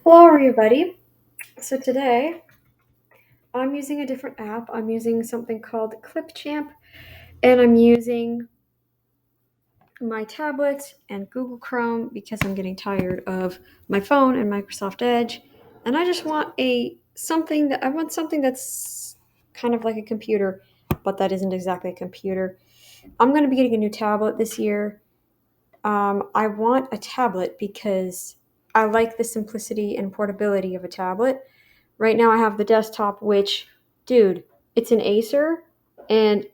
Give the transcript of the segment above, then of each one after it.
Hello, everybody. So today I'm using a different app. I'm using something called Clipchamp, and I'm using my tablet and Google Chrome because I'm getting tired of my phone and Microsoft Edge, and I just want something that's kind of like a computer, but that isn't exactly a computer. I'm going to be getting a new tablet this year. I want a tablet because I like the simplicity and portability of a tablet. Right now I have the desktop, which, dude, it's an Acer, and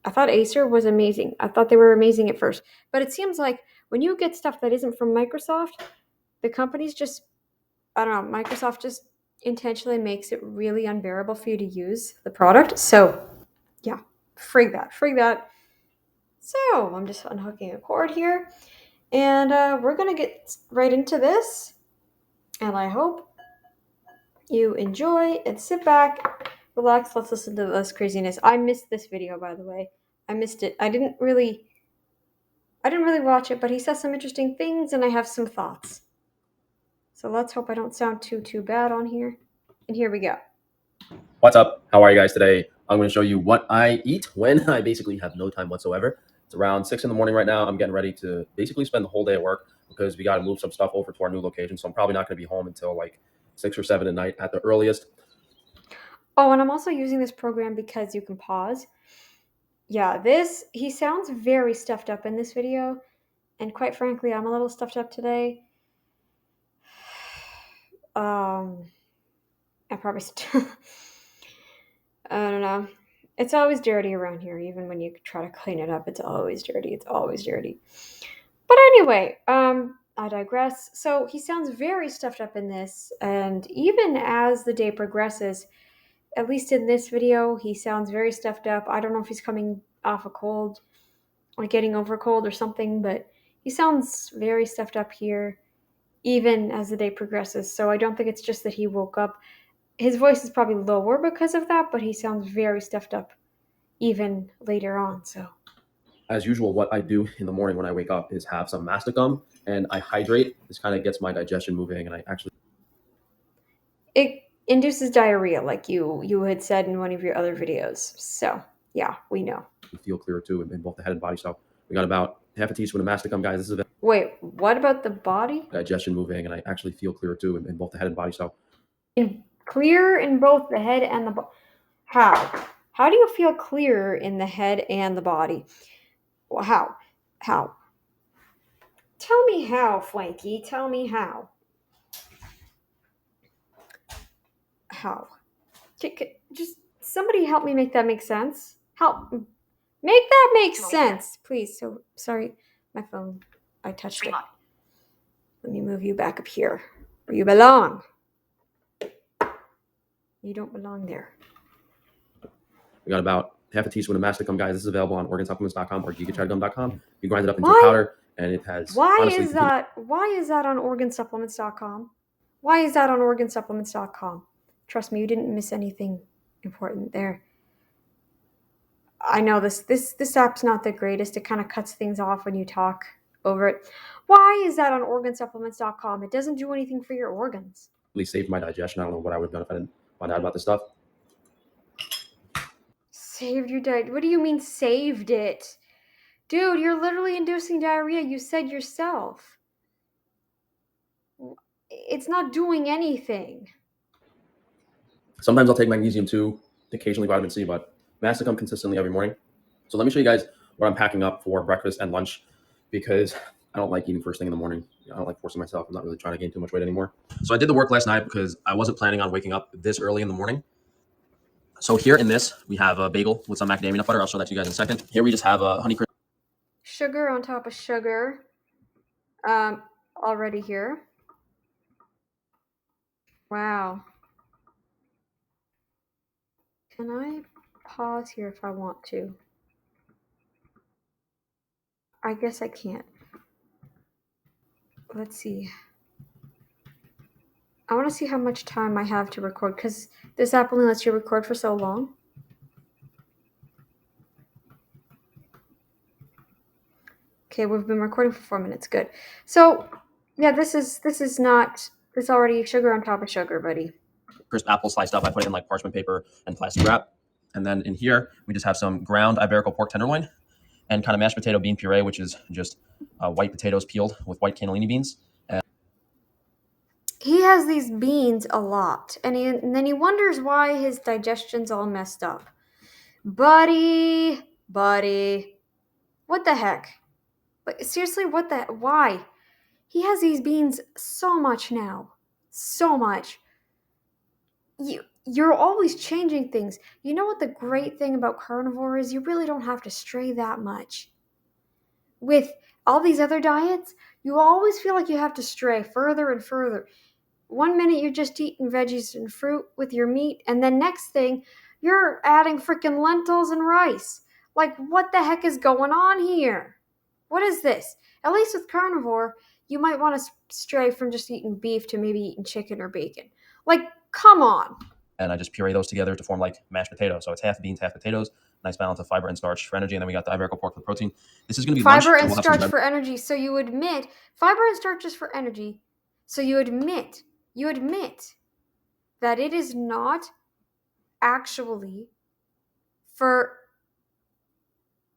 I thought Acer was amazing. I thought they were amazing at first. But it seems like when you get stuff that isn't from Microsoft, the companies just, I don't know, Microsoft just intentionally makes it really unbearable for you to use the product. So, yeah, frig that. Frig that. So, I'm just unhooking a cord here, and we're going to get right into this. And I hope you enjoy and sit back, relax. Let's listen to this craziness. I missed this video, by the way. I missed it. I didn't really watch it, but he says some interesting things, and I have some thoughts. So let's hope I don't sound too bad on here. And here we go. What's up? How are you guys today? I'm going to show you what I eat when I basically have no time whatsoever. It's around 6 in the morning right now. I'm getting ready to basically spend the whole day at work because we got to move some stuff over to our new location. So I'm probably not going to be home until like 6 or 7 at night at the earliest. Oh, and I'm also using this program because you can pause. Yeah, he sounds very stuffed up in this video. And quite frankly, I'm a little stuffed up today. I probably I don't know. It's always dirty around here, even when you try to clean it up. It's always dirty. It's always dirty. But anyway, I digress. So he sounds very stuffed up in this, and even as the day progresses, at least in this video, he sounds very stuffed up. I don't know if he's coming off a cold, like getting over a cold or something, but he sounds very stuffed up here, even as the day progresses. So I don't think it's just that he woke up. His voice is probably lower because of that, but he sounds very stuffed up even later on. So As usual, what I do in the morning when I wake up is have some masticum and I hydrate. This kind of gets my digestion moving and I actually it induces diarrhea, like you had said in one of your other videos. So yeah, we know. feel clearer too in both the head and body. So we got about half a teaspoon of masticum, guys. This is a Wait, what about the body? digestion moving and I actually feel clearer too in both the head and body. So Clear in both the head and the body. How? How do you feel clearer in the head and the body? Well, how? How? Tell me how, Fwankie. Tell me how. How? Just somebody help me make that make sense. Help make that make sense, please. So sorry, my phone. I touched it. Let me move you back up here where you belong. You don't belong there. we got about half a teaspoon of masticum, guys. This is available on organsupplements.com or gigatridgum.com. You grind it up into a powder, and it has Why honestly. is that? Why is that on organsupplements.com? Why is that on organsupplements.com? Trust me, you didn't miss anything important there. I know this app's not the greatest. It kind of cuts things off when you talk over it. Why is that on organsupplements.com? It doesn't do anything for your organs. Really saved my digestion. I don't know what I would have done if I didn't find out about this stuff. Saved your diet? What do you mean saved it? Dude, you're literally inducing diarrhea. You said yourself. It's not doing anything. Sometimes I'll take magnesium too, occasionally vitamin C, but masticum consistently every morning. So let me show you guys what I'm packing up for breakfast and lunch because I don't like eating first thing in the morning. I don't like forcing myself. I'm not really trying to gain too much weight anymore. So I did the work last night because I wasn't planning on waking up this early in the morning. So here in this, we have a bagel with some macadamia nut butter. I'll show that to you guys in a second. Here we just have a honey crisp. Sugar on top of sugar. Already here. Wow. Can I pause here if I want to? I guess I can't. Let's see. I want to see how much time I have to record because this app only lets you record for so long. Okay, we've been recording for 4 minutes. Good. So, yeah, this is not There's already sugar on top of sugar, buddy. Crisp apple sliced up. I put it in like parchment paper and plastic wrap. And then in here, we just have some ground Iberico pork tenderloin and kind of mashed potato bean puree, which is just white potatoes peeled with white cannellini beans. He has these beans a lot, and then he wonders why his digestion's all messed up. Buddy, what the heck? But seriously, why? He has these beans so much now. So much. You're always changing things. You know what the great thing about carnivore is? You really don't have to stray that much. With all these other diets, you always feel like you have to stray further and further. One minute you're just eating veggies and fruit with your meat, and then next thing, you're adding freaking lentils and rice. Like, what the heck is going on here? What is this? At least with carnivore, you might want to stray from just eating beef to maybe eating chicken or bacon. Like, come on. And I just puree those together to form like mashed potatoes. So it's half beans, half potatoes. Nice balance of fiber and starch for energy. And then we got the Iberico pork for protein. This is going to be Fiber lunch. and starch for energy. So you admit, fiber and starch is for energy. So you admit that it is not actually for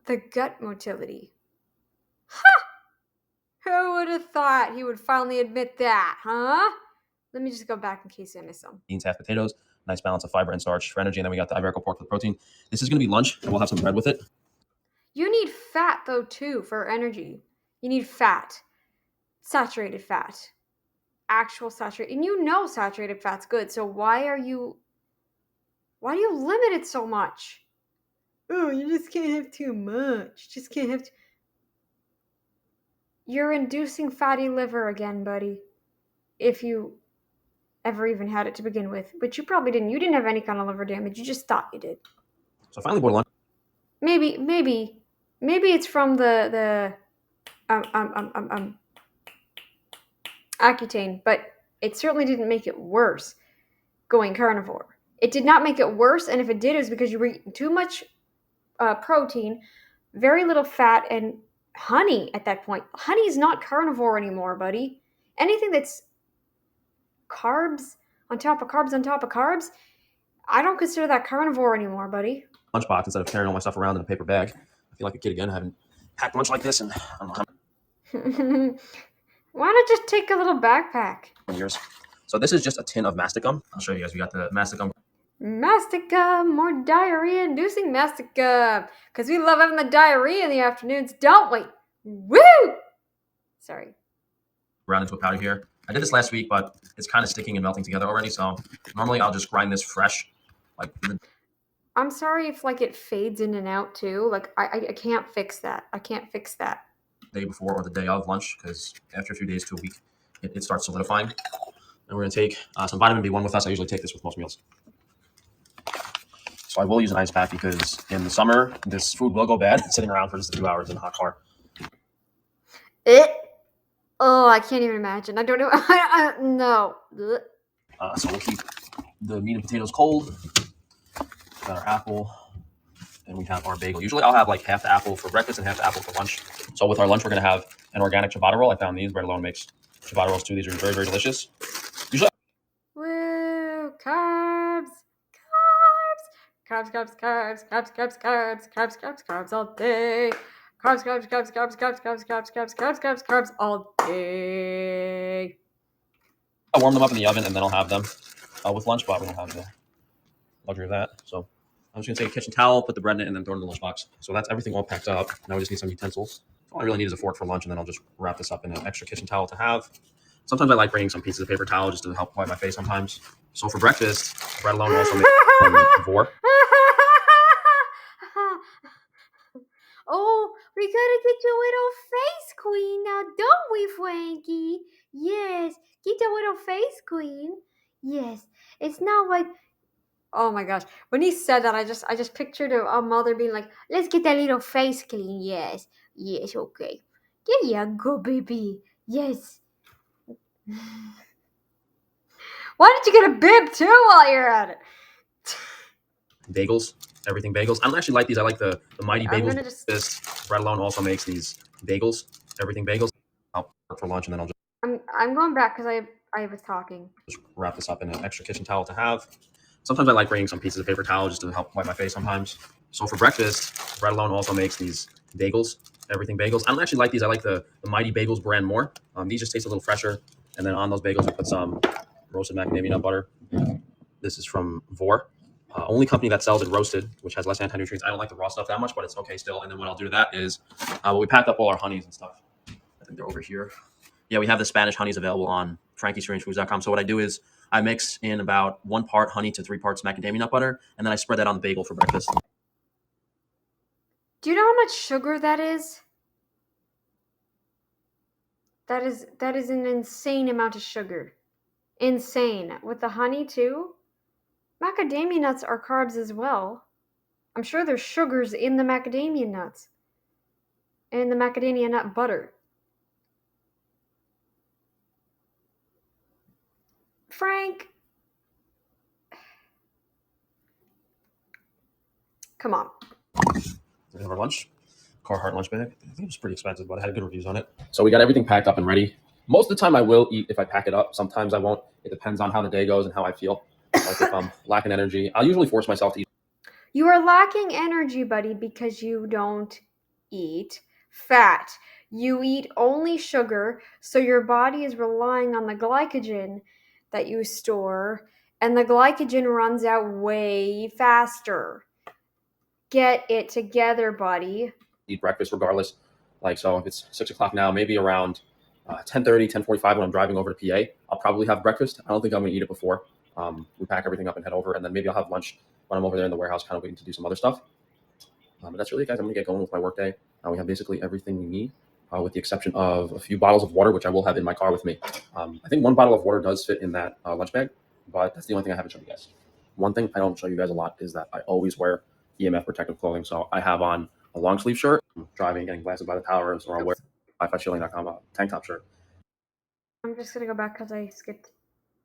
the gut motility. Ha! Who would have thought he would finally admit that, huh? Let me just go back in case I missed some. Beans, half potatoes. Nice balance of fiber and starch for energy. And then we got the Iberico pork for protein. This is going to be lunch, and we'll have some bread with it. You need fat, though, too, for energy. You need fat. Saturated fat. Actual saturated. And you know saturated fat's good, so why do you limit it so much? Oh, you just can't have too much. Just can't have You're inducing fatty liver again, buddy. If you ever even had it to begin with. But you probably didn't. You didn't have any kind of liver damage. You just thought you did. So finally bought lunch. Maybe it's from the Accutane, but it certainly didn't make it worse going carnivore. It did not make it worse, and if it did, it was because you were eating too much protein, very little fat, and honey at that point. Honey's not carnivore anymore, buddy. Anything that's carbs on top of carbs on top of carbs, I don't consider that carnivore anymore, buddy. Lunchbox instead of carrying all my stuff around in a paper bag. I feel like a kid again. I haven't packed lunch like this in I don't know how Why not just take a little backpack? many years. So this is just a tin of masticum. I'll show you guys. We got the masticum. Masticum, more diarrhea-inducing masticum. Because we love having the diarrhea in the afternoons, don't we? Woo! Sorry. Ground into a powder here. I did this last week, but it's kind of sticking and melting together already. So normally I'll just grind this fresh. I'm sorry if like it fades in and out too. Like I can't fix that. I can't fix that. Day before or the day of lunch, because after a few days to a week, it starts solidifying. And we're going to take some vitamin B1 with us. I usually take this with most meals. So I will use an ice pack because in the summer, this food will go bad sitting around for just a few hours in a hot car. Oh, I can't even imagine. I don't know. No. So we'll keep the meat and potatoes cold. Got our apple, and we have our bagel. Usually I'll have like half the apple for breakfast and half the apple for lunch. So with our lunch, we're going to have an organic ciabatta roll. I found these. Bread alone makes ciabatta rolls too. These are very, very delicious. Usually, Woo! Carbs all day. Carbs all day. I'll warm them up in the oven and then I'll have them with lunch, but we don't have the luxury of that. So I'm just going to take a kitchen towel, put the bread in it, and then throw it in the lunchbox. So that's everything all packed up. Now we just need some utensils. All I really need is a fork for lunch, and then I'll just wrap this up in an extra kitchen towel to have. Sometimes I like bringing some pieces of paper towel just to help wipe my face sometimes. So for breakfast, bread alone also makes carnivore. Oh, we gotta get your little face queen now, don't we, Fwankie? Yes, get your little face queen. Yes, it's not like. Oh my gosh, when he said that, I just pictured a mother being like, "Let's get that little face clean." Yes, okay. There you go, baby. Yes. Why don't you get a bib too while you're at it? Bagels, everything bagels. I don't actually like these. I like the Mighty I'm Bagels. gonna just- This bread alone also makes these bagels, everything bagels. I'll work for lunch and then I'll just. I'm going back because I was talking. Just wrap this up in an extra kitchen towel to have. Sometimes I like bringing some pieces of paper towel just to help wipe my face sometimes. So for breakfast, Bread Alone also makes these bagels, everything bagels. I don't actually like these. I like the Mighty Bagels brand more. These just taste a little fresher. And then on those bagels, we put some roasted macadamia nut butter. This is from Vor. Only company that sells it roasted, which has less anti-nutrients. I don't like the raw stuff that much, but it's okay still. And then what I'll do to that is, we packed up all our honeys and stuff. I think they're over here. Yeah, we have the Spanish honeys available on FrankieStrangeFoods.com. So what I do is I mix in about 1 part honey to 3 parts macadamia nut butter, and then I spread that on the bagel for breakfast. Do you know how much sugar that is? That is an insane amount of sugar. Insane. With the honey too? Macadamia nuts are carbs as well. I'm sure there's sugars in the macadamia nuts. And the macadamia nut butter. Frank. Come on. We have our lunch. Carhartt lunch bag. I think it was pretty expensive, but I had good reviews on it. So we got everything packed up and ready. Most of the time I will eat if I pack it up. Sometimes I won't. It depends on how the day goes and how I feel. Like if I'm lacking energy, I'll usually force myself to eat. You are lacking energy, buddy, because you don't eat fat. You eat only sugar, so your body is relying on the glycogen that you store, and the glycogen runs out way faster. Get it together, buddy. Eat breakfast regardless. Like, so if it's 6 o'clock now, maybe around 10:30, 10:45 when I'm driving over to PA, I'll probably have breakfast. I don't think I'm going to eat it before. We pack everything up and head over, and then maybe I'll have lunch when I'm over there in the warehouse, kind of waiting to do some other stuff. But that's really it, guys. I'm going to get going with my workday. We have basically everything we need, with the exception of a few bottles of water, which I will have in my car with me. I think 1 bottle of water does fit in that lunch bag, but that's the only thing I haven't shown you guys. One thing I don't show you guys a lot is that I always wear EMF protective clothing. So I have on a long sleeve shirt, driving, getting blasted by the towers, or I'll wear wivew.com tank top shirt. I'm just gonna go back because I skipped.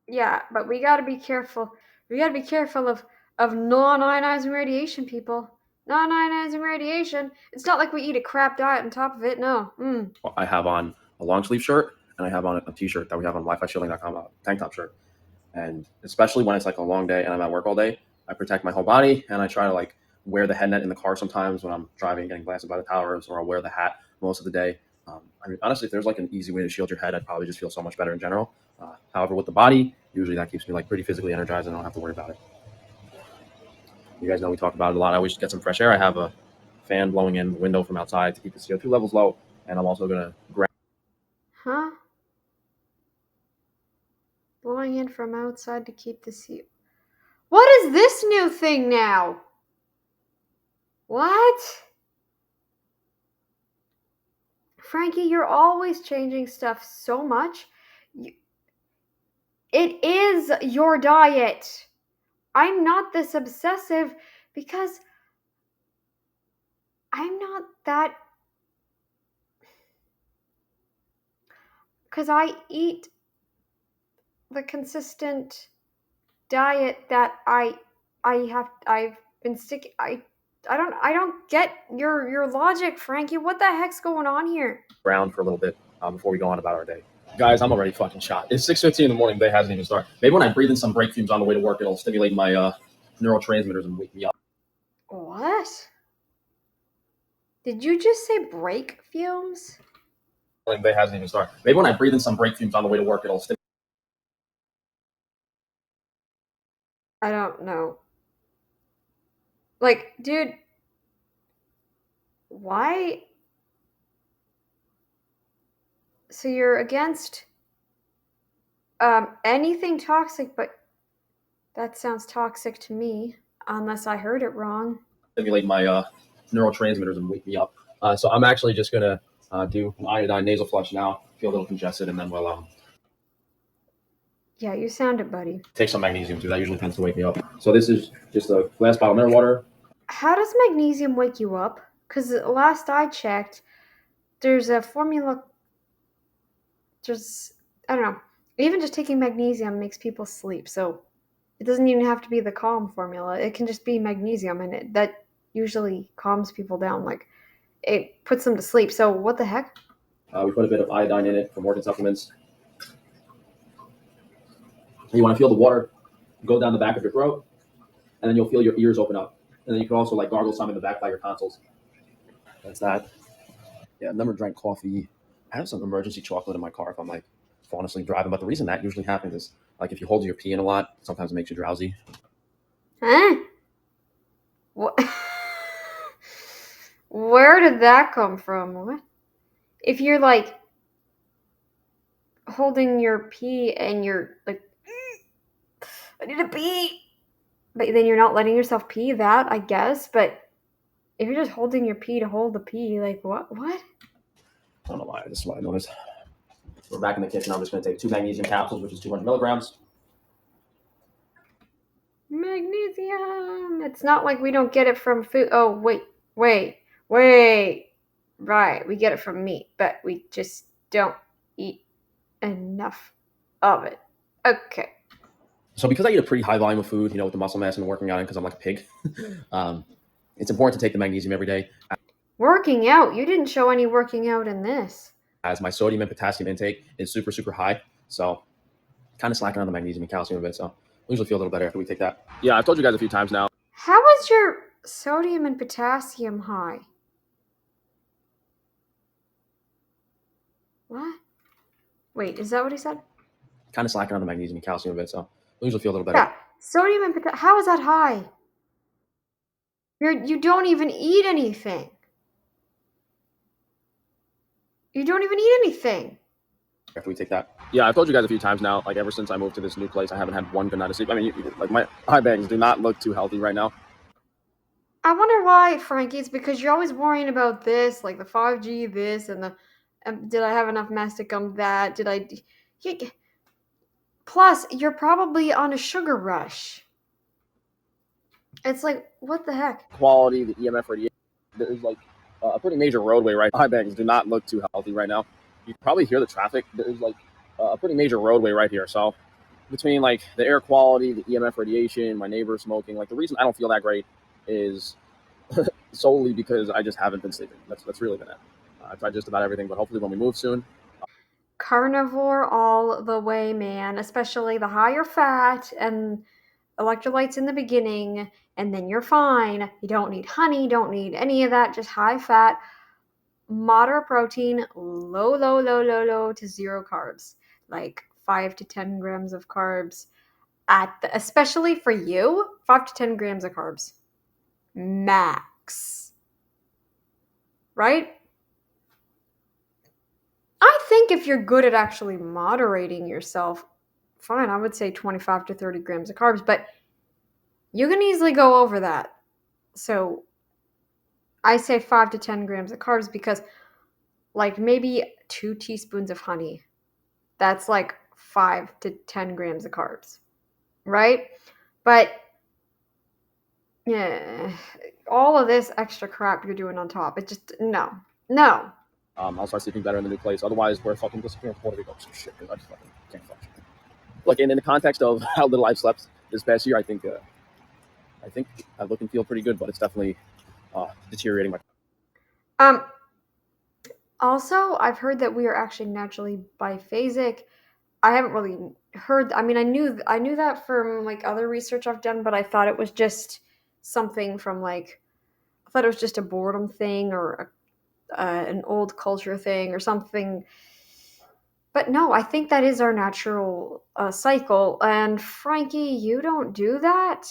Yeah, but we gotta be careful. We gotta be careful of non-ionizing radiation, people. Non-ionizing radiation. It's not like we eat a crap diet on top of it. No. I have on a long sleeve shirt, and I have on a t-shirt that we have on wivew.com tank top shirt. And especially when it's like a long day and I'm at work all day, I protect my whole body, and I try to like wear the head net in the car sometimes when I'm driving, getting blasted by the towers, or I'll wear the hat most of the day. I mean, honestly, if there's like an easy way to shield your head, I'd probably just feel so much better in general. However, with the body, usually that keeps me like pretty physically energized, and I don't have to worry about it. You guys know we talk about it a lot. I always get some fresh air. I have a fan blowing in the window from outside to keep the CO2 levels low, and I'm also gonna grab. Huh? Blowing in from outside to keep the CO. What is this new thing now? What? Frankie, you're always changing stuff so much. It is your diet. I'm not this obsessive because I'm not that. Because I eat the consistent diet that I've been sticking. I don't get your logic, Frankie. What the heck's going on here? Ground for a little bit before we go on about our day. Guys, I'm already fucking shot. It's 6:15 in the morning. The day hasn't even started. Maybe when I breathe in some brake fumes on the way to work, it'll stimulate my neurotransmitters and wake me up. What? Did you just say brake fumes? The day hasn't even started. Maybe when I breathe in some brake fumes on the way to work, it'll stimulate. I don't know. Like, dude, why? So you're against anything toxic, but that sounds toxic to me, unless I heard it wrong. Stimulate my neurotransmitters and wake me up. So I'm actually just gonna do an iodine nasal flush now. Feel a little congested, and then we'll Yeah, you sound it, buddy. take some magnesium too. That usually tends to wake me up. So this is just a glass bottle of mineral water. How does magnesium wake you up? Because last I checked, there's a formula. I don't know. Even just taking magnesium makes people sleep. So it doesn't even have to be the calm formula. It can just be magnesium, and that usually calms people down. Like, it puts them to sleep. So what the heck? We put a bit of iodine in it from Morgan Supplements. And you want to feel the water go down the back of your throat, and then you'll feel your ears open up. And then you can also like gargle some in the back by your tonsils. That's that. Yeah, I've never drank coffee. I have some emergency chocolate in my car if I'm like falling asleep driving. But the reason that usually happens is like if you hold your pee in a lot, sometimes it makes you drowsy. Huh? What? Where did that come from? What? If you're like holding your pee and you're like, I need to pee, but then you're not letting yourself pee, that I guess. But if you're just holding your pee to hold the pee, like what? What? I don't know why. This is what I noticed. We're back in the kitchen. I'm just going to take 2 magnesium capsules, which is 200 milligrams. Magnesium. It's not like we don't get it from food. Oh, wait. Right, we get it from meat, but we just don't eat enough of it. Okay. So because I eat a pretty high volume of food, with the muscle mass and working out, and because I'm like a pig, it's important to take the magnesium every day. Working out? You didn't show any working out in this. As my sodium and potassium intake is super, super high. So kind of slacking on the magnesium and calcium a bit. So we usually feel a little better after we take that. Yeah, I've told you guys a few times now. How is your sodium and potassium high? What? Wait, is that what he said? Kind of slacking on the magnesium and calcium a bit. So we usually feel a little better. Yeah, sodium and potassium. How is that high? You don't even eat anything. You don't even eat anything. After we take that. Yeah, I've told you guys a few times now, like ever since I moved to this new place, I haven't had one good night of sleep. I mean, like my eye bags do not look too healthy right now. I wonder why, Frankie. It's because you're always worrying about this, like the 5G, this, and the did I have enough masticum, that? Did I? Plus, you're probably on a sugar rush. It's like, what the heck? Quality, the EMF radiation. There's like a pretty major roadway right. Eye bags do not look too healthy right now. You can probably hear the traffic. There's like a pretty major roadway right here. So between like the air quality, the EMF radiation, my neighbor smoking, like the reason I don't feel that great is solely because I just haven't been sleeping. That's really been it. I tried just about everything, but hopefully when we move soon. Carnivore all the way, man. Especially the higher fat and electrolytes in the beginning, and then you're fine. You don't need honey, don't need any of that. Just high fat, moderate protein, low to zero carbs, like 5 to 10 grams of carbs especially for you, 5 to 10 grams of carbs max, right? I think if you're good at actually moderating yourself, fine, I would say 25 to 30 grams of carbs, but you can easily go over that. So I say 5 to 10 grams of carbs because like maybe 2 teaspoons of honey, that's like 5 to 10 grams of carbs, right? But yeah, all of this extra crap you're doing on top, it just, no. I'll start sleeping better in the new place. Otherwise, we're fucking disappearing Puerto Rico. So shit, I just fucking can't function. Look, and in the context of how little I've slept this past year, I think I look and feel pretty good, but it's definitely deteriorating my. Also, I've heard that we are actually naturally biphasic. I haven't really heard. I mean, I knew that from like other research I've done, but I thought it was just something from like, I thought it was just a boredom thing or an old culture thing or something. But no, I think that is our natural cycle. And Frankie, you don't do that.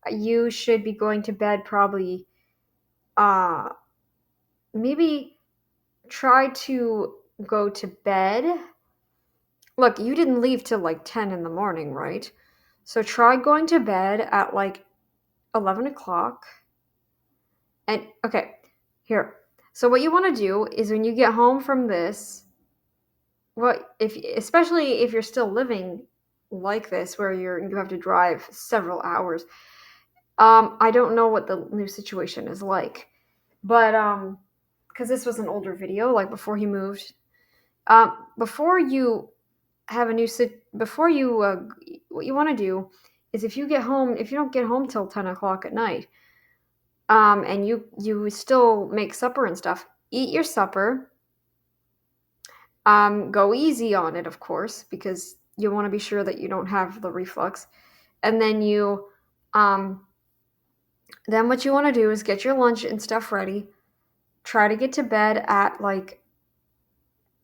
You should be going to bed probably. Maybe try to go to bed. Look, you didn't leave till like 10 in the morning, right? So try going to bed at like 11 o'clock. And okay, here. So what you want to do is when you get home from this, especially if you're still living like this where you have to drive several hours. I don't know what the new situation is like, but because this was an older video, like before he moved. Before you have a new before you what you want to do is if you don't get home till 10 o'clock at night, and you still make supper and stuff, eat your supper. Go easy on it, of course, because You want to be sure that you don't have the reflux. And then then what you want to do is get your lunch and stuff ready. Try to get to bed at like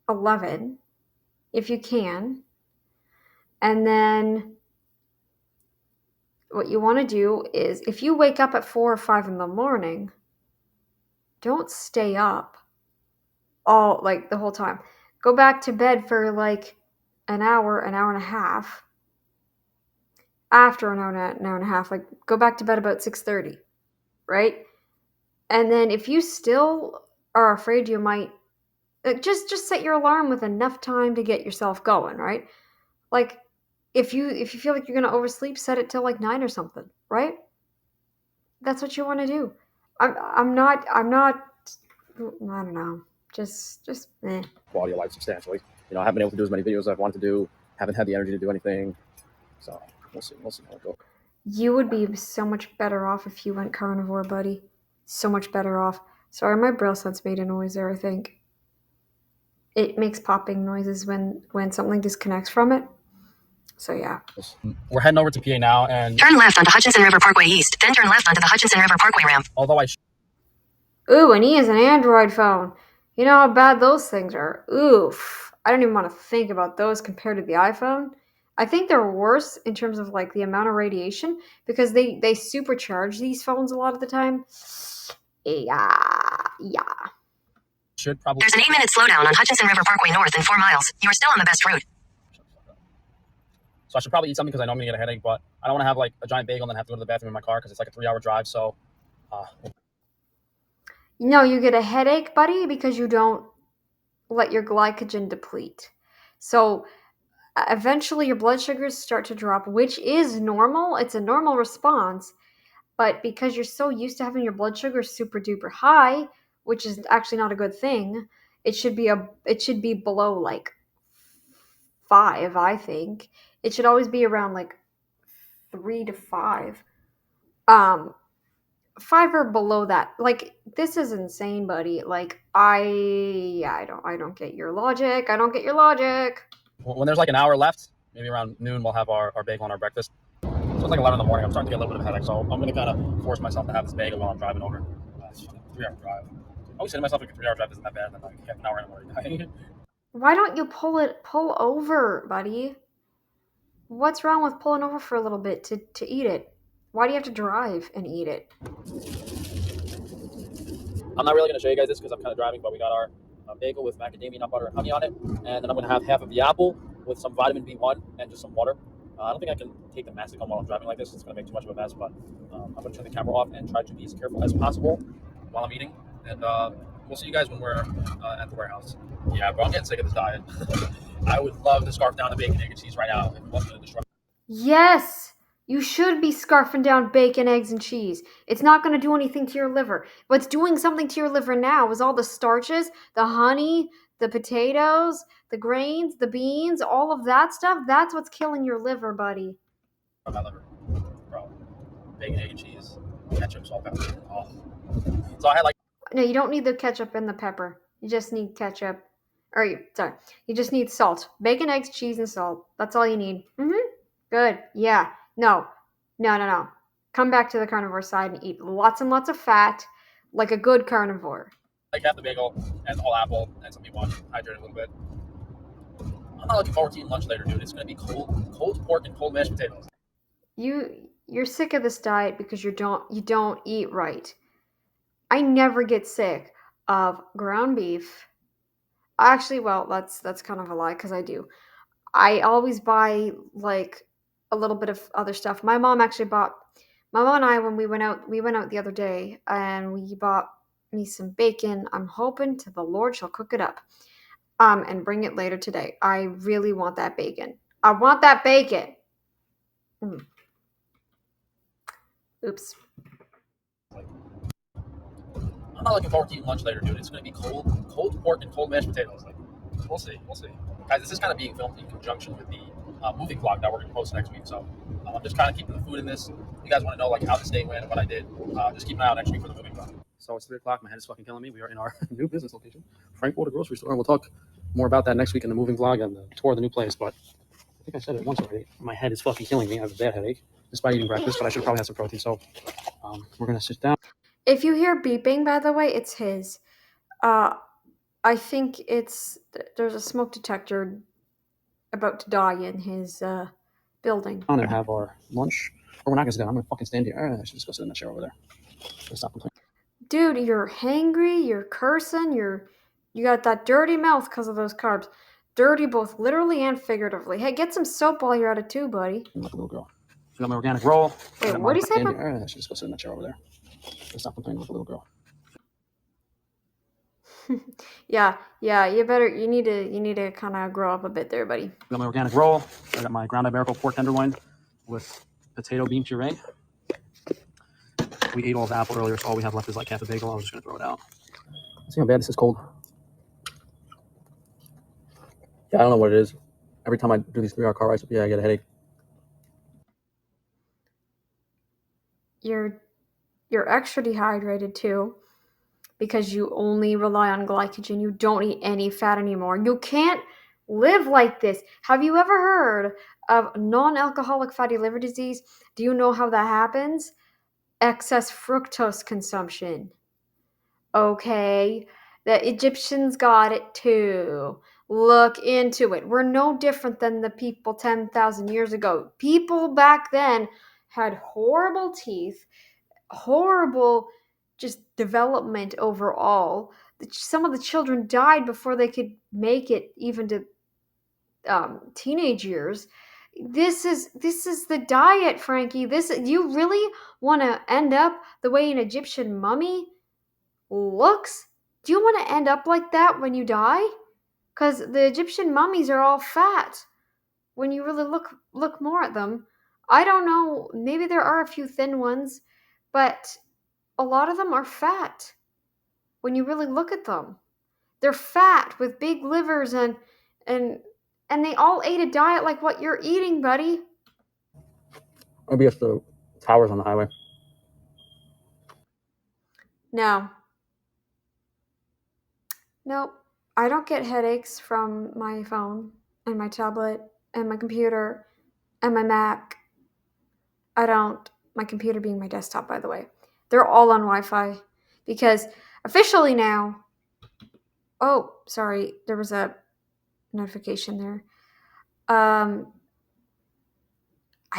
11 if you can. And then what you want to do is if you wake up at 4 or 5 in the morning, don't stay up all like the whole time. Go back to bed for like an hour and a half. After an hour and a half, like go back to bed about 6:30, right? And then if you still are afraid you might just set your alarm with enough time to get yourself going, right? Like if you feel like you're going to oversleep, set it till like 9 or something, right? That's what you want to do. I'm not I don't know. Just eh. Quality of life substantially. I haven't been able to do as many videos as I've wanted to do. Haven't had the energy to do anything. So we'll see. We'll see how it goes. You would be so much better off if you went carnivore, buddy. So much better off. Sorry, my braille sense made a noise there, I think. It makes popping noises when something disconnects from it. So yeah. We're heading over to PA now, and turn left onto Hutchinson River Parkway East, then turn left onto the Hutchinson River Parkway ramp. Although Ooh, and he has an Android phone. You know how bad those things are. Oof. I don't even want to think about those compared to the iPhone. I think they're worse in terms of like the amount of radiation because they supercharge these phones a lot of the time. Yeah. should probably. There's an 8-minute slowdown on Hutchinson River Parkway North in 4 miles. You are still on the best route. So I should probably eat something because I know I'm going to get a headache, but I don't want to have like a giant bagel and then have to go to the bathroom in my car because it's like a 3-hour drive. So, No, you get a headache, buddy, because you don't let your glycogen deplete. So eventually your blood sugars start to drop, which is normal. It's a normal response. But because you're so used to having your blood sugar super duper high, which is actually not a good thing, it should be below like 5, I think. It should always be around like 3 to 5. 5 or below that. Like this is insane, buddy. Like I don't get your logic. I don't get your logic. When there's like an hour left, maybe around noon, we'll have our bagel and our breakfast. So it's like 11 in the morning. I'm starting to get a little bit of a headache, so I'm going to kind of force myself to have this bagel while I'm driving over. It's a 3-hour drive. I always say to myself, like a 3-hour drive isn't that bad, and then like half an hour and I'm already dying. Why don't you pull over, buddy? What's wrong with pulling over for a little bit to eat it? Why do you have to drive and eat it? I'm not really going to show you guys this because I'm kind of driving, but we got our bagel with macadamia nut butter and honey on it, and then I'm going to have half of the apple with some vitamin B1 and just some water. I don't think I can take the mastic home while I'm driving like this. It's going to make too much of a mess, but I'm going to turn the camera off and try to be as careful as possible while I'm eating. And we'll see you guys when we're at the warehouse. Yeah, bro, I'm getting sick of this diet. I would love to scarf down the bacon, egg, and cheese right now if it wasn't going to destroy. Yes, you should be scarfing down bacon, eggs, and cheese. It's not going to do anything to your liver. What's doing something to your liver now is all the starches, the honey, the potatoes, the grains, the beans, all of that stuff. That's what's killing your liver, buddy. My liver, bro. Bacon, egg, and cheese, ketchup, salt, pepper. Oh. So I had like. No, you don't need the ketchup and the pepper. You just need ketchup. You just need salt. Bacon, eggs, cheese, and salt. That's all you need. Good. Yeah. No. Come back to the carnivore side and eat lots and lots of fat like a good carnivore. Like half the bagel and the whole apple and some B1, hydrate a little bit. I'm not looking forward to eating lunch later, dude. It's going to be cold pork and cold mashed potatoes. You're sick of this diet because you don't eat right. I never get sick of ground beef. Actually, well, that's kind of a lie because I do. I always buy like a little bit of other stuff. My mom and I when we went out the other day and we bought me some bacon. I'm hoping to the Lord she'll cook it up. And bring it later today. I really want that bacon. I want that bacon. Oops. I'm not looking forward to eating lunch later, dude. It's going to be cold pork and cold mashed potatoes. Like, we'll see. Guys, this is kind of being filmed in conjunction with the moving vlog that we're going to post next week. So I'm just kind of keeping the food in this. If you guys want to know like how this day went and what I did, just keep an eye out next week for the moving vlog. So it's 3 o'clock. My head is fucking killing me. We are in our new business location, Frankwater Grocery Store, and we'll talk more about that next week in the moving vlog and the tour of the new place. But I think think I said it once already. My head is fucking killing me. I have a bad headache despite eating breakfast, but I should probably have some protein. So we're gonna sit down. If you hear beeping, by the way, it's his. I think there's a smoke detector about to die in his building. And have our lunch. Or we're not gonna sit down. I'm gonna fucking stand here. I should just go sit in that chair over there. Stop complaining. Dude, you're hangry, you're cursing, you got that dirty mouth because of those carbs. Dirty both literally and figuratively. Hey, get some soap while you're at it too, buddy. I'm like a little girl. I got my organic roll. Wait, what do you say? I should just go sit in that chair over there. Stop complaining like a little girl. Yeah, you need to kind of grow up a bit there, buddy. I got my organic roll. I got my ground iberical pork tenderloin with potato bean puree. We ate all the apple earlier, so all we have left is like half a bagel. I was just gonna throw it out. See how bad this is cold? Yeah, I don't know what it is. Every time I do these 3-hour car rides, I get a headache. You're extra dehydrated too, because you only rely on glycogen. You don't eat any fat anymore. You can't live like this. Have you ever heard of non-alcoholic fatty liver disease? Do you know how that happens? Excess fructose consumption. Okay, the Egyptians got it too. Look into it. We're no different than the people 10,000 years ago. People back then had horrible teeth, horrible just development overall. Some of the children died before they could make it even to teenage years. This is the diet, Fwankie. You really want to end up the way an Egyptian mummy looks? Do you want to end up like that when you die? Because the Egyptian mummies are all fat. When you really look more at them, I don't know. Maybe there are a few thin ones, but a lot of them are fat. When you really look at them, they're fat with big livers and they all ate a diet like what you're eating, buddy. Maybe it's the towers on the highway. No. Nope. I don't get headaches from my phone and my tablet and my computer and my Mac. I don't. My computer being my desktop, by the way. They're all on Wi-Fi because officially now. Oh, sorry. There was a notification there. I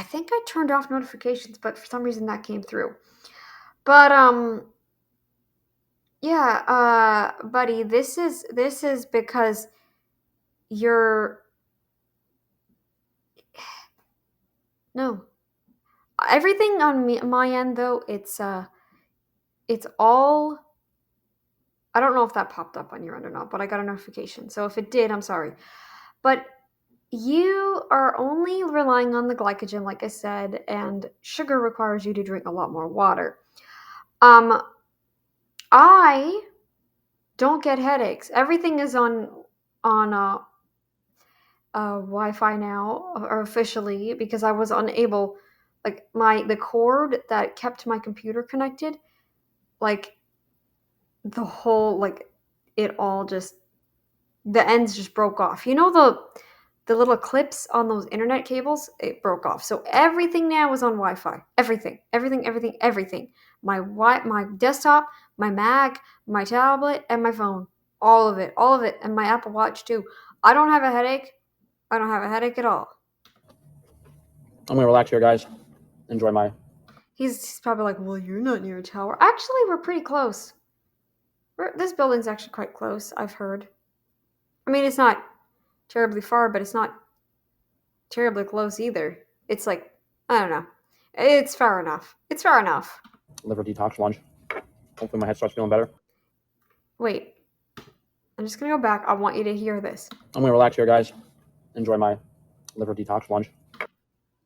think I turned off notifications, but for some reason that came through. But yeah, buddy, this is because you're no. Everything on my end though, it's all. I don't know if that popped up on your end or not, but I got a notification. So if it did, I'm sorry. But you are only relying on the glycogen, like I said, and sugar requires you to drink a lot more water. I don't get headaches. Everything is on Wi-Fi now, or officially, because I was unable, like the cord that kept my computer connected, like the whole, like it all just, the ends just broke off. You know the little clips on those internet cables? It broke off. So everything now is on Wi-Fi. Everything. My desktop, my Mac, my tablet, and my phone. All of it, and my Apple Watch too. I don't have a headache. I don't have a headache at all. I'm gonna relax here, guys. Enjoy my. He's probably like, well, you're not near a tower. Actually, we're pretty close. This building's actually quite close, I've heard. I mean, it's not terribly far, but it's not terribly close either. It's like, I don't know. It's far enough. Liver detox lunch. Hopefully my head starts feeling better. Wait. I'm just going to go back. I want you to hear this. I'm gonna relax here, guys. Enjoy my liver detox lunch.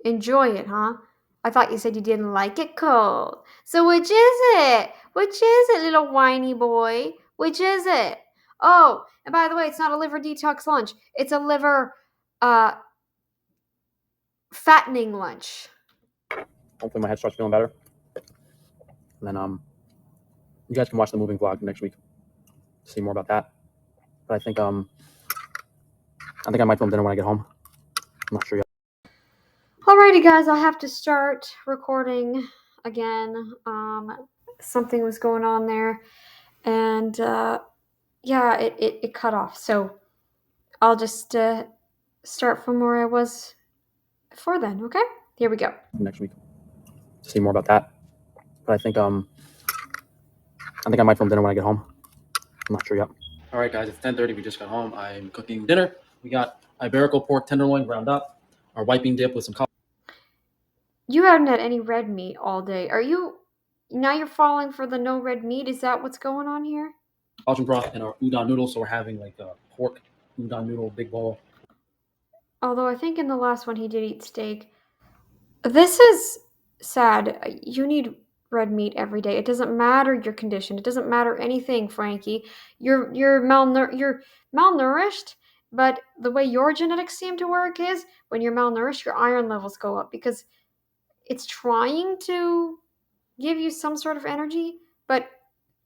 Enjoy it, huh? I thought you said you didn't like it cold. So which is it? Little whiny boy? Which is it? Oh, and by the way, it's not a liver detox lunch. It's a liver fattening lunch. Hopefully my head starts feeling better. And then you guys can watch the moving vlog next week to see more about that. But I think I might film dinner when I get home. I'm not sure yet. Alrighty, guys, I have to start recording again. Something was going on there, and yeah, it cut off. So I'll just start from where I was before then. Okay, here we go. Next week to see more about that. But I think I might film dinner when I get home. I'm not sure yet. All right, guys, it's 10:30. We just got home. I'm cooking dinner. We got Iberico pork tenderloin ground up, our white bean dip with some You haven't had any red meat all day. Are you? Now you're falling for the no red meat? Is that what's going on here? collagen broth and our udon noodles. So we're having like a pork udon noodle big bowl. Although I think in the last one he did eat steak. This is sad. You need red meat every day. It doesn't matter your condition. It doesn't matter anything, Frankie. You're malnourished, but the way your genetics seem to work is when you're malnourished, your iron levels go up because it's trying to give you some sort of energy, but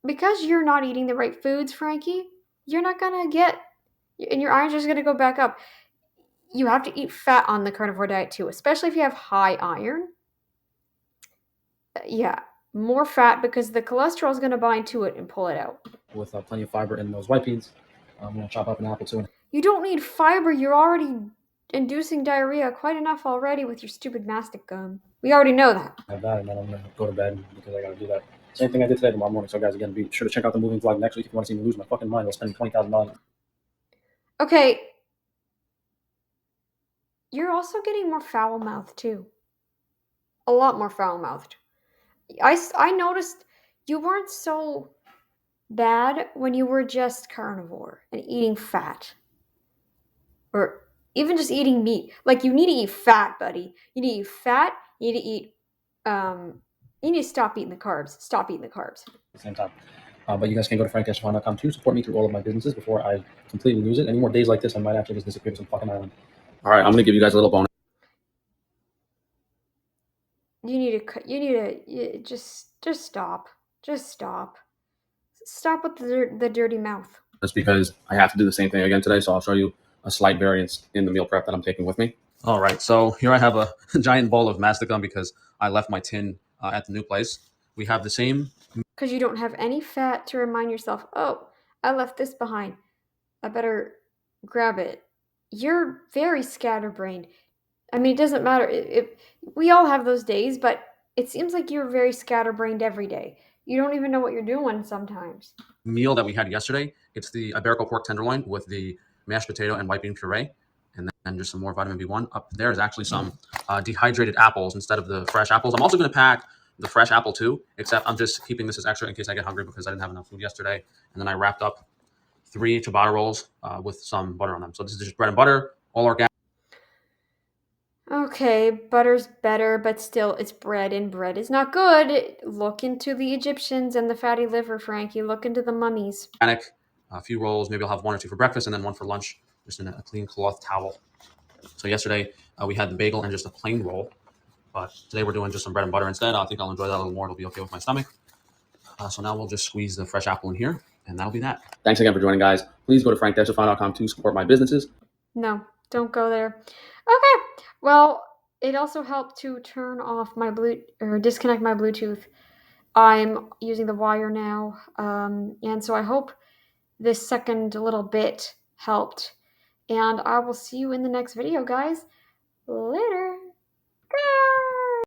because you're not eating the right foods, Frankie, you're not gonna get, and your iron's just gonna go back up. You have to eat fat on the carnivore diet too, especially if you have high iron. Yeah, more fat because the cholesterol is going to bind to it and pull it out. With plenty of fiber in those white beans. I'm going to chop up an apple too. You don't need fiber. You're already inducing diarrhea quite enough already with your stupid mastic gum. We already know that. I have that, and then I'm going to go to bed because I got to do that. Same thing I did today tomorrow morning. So, guys, again, be sure to check out the moving vlog next week if you want to see me lose my fucking mind while spending $20,000. Okay. You're also getting more foul-mouthed too. A lot more foul-mouthed. I noticed you weren't so bad when you were just carnivore and eating fat. Or even just eating meat. Like, you need to eat fat, buddy. You need to eat fat. You need to eat, you need to stop eating the carbs. Stop eating the carbs. At the same time. But you guys can go to frankcashfund.com to support me through all of my businesses before I completely lose it. Any more days like this, I might actually just disappear to some fucking island. All right, I'm going to give you guys a little bonus. Just stop. Just stop. Stop with the dirty mouth. That's because I have to do the same thing again today, so I'll show you a slight variance in the meal prep that I'm taking with me. All right, so here I have a giant bowl of masticum because I left my tin at the new place. We have the same. Because you don't have any fat to remind yourself, oh, I left this behind. I better grab it. You're very scatterbrained. I mean, it doesn't matter. We all have those days, but it seems like you're very scatterbrained every day. You don't even know what you're doing sometimes. Meal that we had yesterday, it's the Iberico pork tenderloin with the mashed potato and white bean puree, and then just some more vitamin B1. Up there is actually some dehydrated apples instead of the fresh apples. I'm also going to pack the fresh apple too, except I'm just keeping this as extra in case I get hungry because I didn't have enough food yesterday. And then I wrapped up 3 ciabatta rolls with some butter on them. So this is just bread and butter, all organic. Okay, butter's better, but still, it's bread, and bread is not good. Look into the Egyptians and the fatty liver, Frankie. Look into the mummies. A few rolls, maybe I'll have 1 or 2 for breakfast and then 1 for lunch, just in a clean cloth towel. So yesterday we had the bagel and just a plain roll, but today we're doing just some bread and butter instead. I think I'll enjoy that a little more. It'll be okay with my stomach. So now we'll just squeeze the fresh apple in here, and that'll be that. Thanks again for joining, guys. Please go to frankcashfund.com to support my businesses. No, don't go there. Okay, well, it also helped to turn off my disconnect my Bluetooth. I'm using the wire now, and so I hope this second little bit helped. And I will see you in the next video, guys. Later.